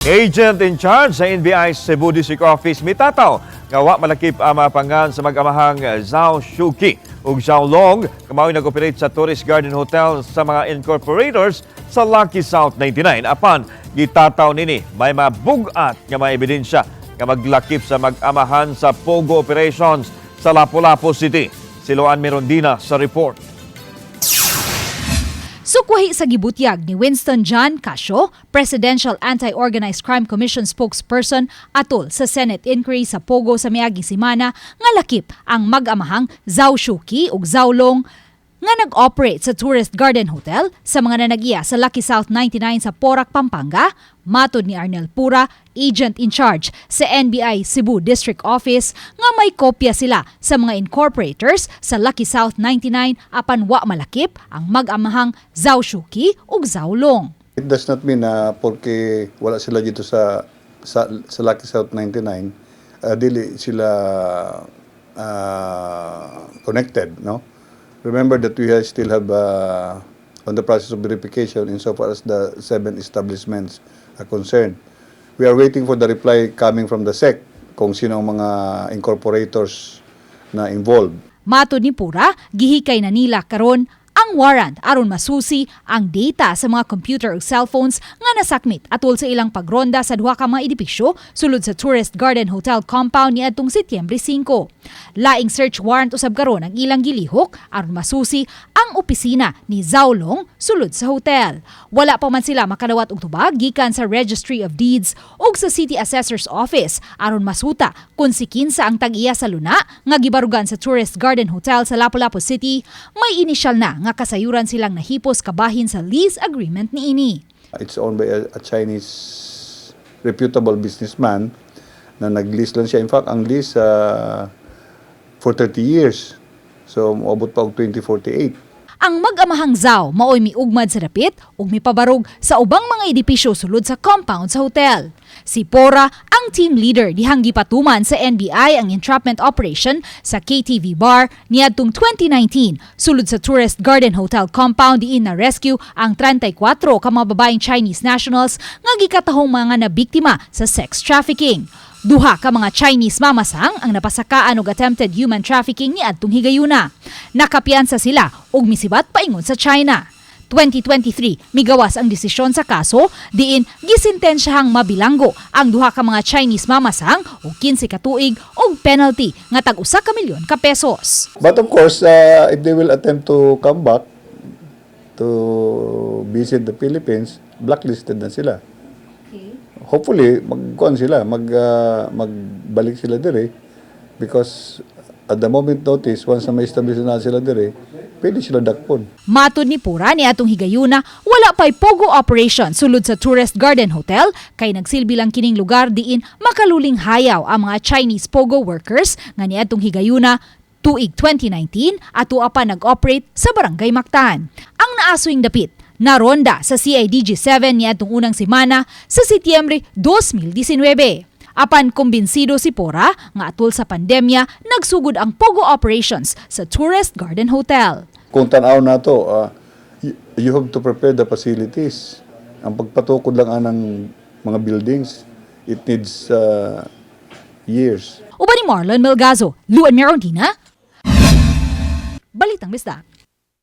Agent in charge sa NBI-Cebu District Office mitataw nga wa malakip ang mga pangan sa mag-amahang Zhao Shouqui ug Zhao Long kamaoy nag-operate sa Tourist Garden Hotel sa mga incorporators sa Lucky South 99. Apan gitataw nini may mabugat nga mga ebidensya nga maglakip sa mag-amahan sa POGO operations sa Lapu-Lapu City. Siloan Merondina sa report. Sukwahi sa gibutyag ni Winston John Casio, Presidential Anti-Organized Crime Commission spokesperson atol sa Senate inquiry sa POGO sa miaging semana nga lakip ang mag-amahang Zhao Shouqui ug Zhao Long nga nag-operate sa Tourist Garden Hotel sa mga nanag-iya sa Lucky South 99 sa Porac, Pampanga. Matod ni Arnel Pura, agent in charge sa NBI-Cebu District Office, nga may kopya sila sa mga incorporators sa Lucky South 99 apan wa malakip ang mag-amahang Zhao Shouqui ug Zhao Long. It does not mean na porque wala sila dito sa Lucky South 99, dili sila connected, no? Remember that we still have on the process of verification insofar as the 7 establishments are concerned. We are waiting for the reply coming from the SEC kung sino ang mga incorporators na involved. Matod ni Pura, gihikay na nila karon ang warrant aron masusi ang data sa mga computer ug cellphones nga nasakmit atol sa ilang pagronda sa duha ka mga edipisyo sulod sa Tourist Garden Hotel compound niadtong Setyembre 5. Laing search warrant usab karon ang ilang gilihok aron masusi ang opisina ni Zhao Long sulod sa hotel. Wala pa man sila makadawat og tubag gikan sa Registry of Deeds ug sa City Assessor's Office aron masuta kung si kinsa ang tag-iya sa luna nga gibarugan sa Tourist Garden Hotel sa Lapu-Lapu City. May inisyal na nga kasayuran silang nahipos kabahin sa lease agreement niini. It's owned by a Chinese reputable businessman na nag-lease lang siya. In fact, ang lease for 30 years. So, maabot pa og 2048. Ang mag-amahang Zhao maoy miugmad sa dapit ug mipabarog sa ubang mga edipisyo sulod sa compound sa hotel. Si Pora ang team leader dihang gipatuman sa NBI ang entrapment operation sa KTV bar niadtong 2019 sulod sa Tourist Garden Hotel compound diin na rescue ang 34 ka mga babaeng Chinese nationals nga gikatahong mga nabiktima sa sex trafficking. Duha ka mga Chinese mamasang ang napasakaan og attempted human trafficking niadtong higayuna. Nakapiyansa sila ug misibat paingon sa China. 2023 migawas ang desisyon sa kaso diin gisentensyahang mabilanggo ang duha ka mga Chinese mamasang og 15 ka tuig og penalty nga tag usa ka milyon ka pesos. But of course, if they will attempt to come back to visit the Philippines, blacklisted na sila. Hopefully, magbalik sila dire because at the moment notice, once na may establish na sila dire, pwede sila dakpon. Matod ni Pura ni atong higayuna, wala pa'y POGO operation sulod sa Tourist Garden Hotel kay nagsilbi lang kining lugar diin makaluling hayaw ang mga Chinese POGO workers nga ni atong higayuna tuig 2019 ato Apan nag-operate sa Barangay Mactan. Ang naasuing dapit naronda sa CIDG-7 niadtong unang semana sa Setyembre 2019. Apan kumbinsido si Pora nga atol sa pandemya nagsugod ang POGO operations sa Tourist Garden Hotel. Kung tanaw na to, you have to prepare the facilities. Ang pagpatukod lang anang mga buildings, it needs years. Uban ni Marlon Melgazo, Luan Merondina, Balitang Bisdak.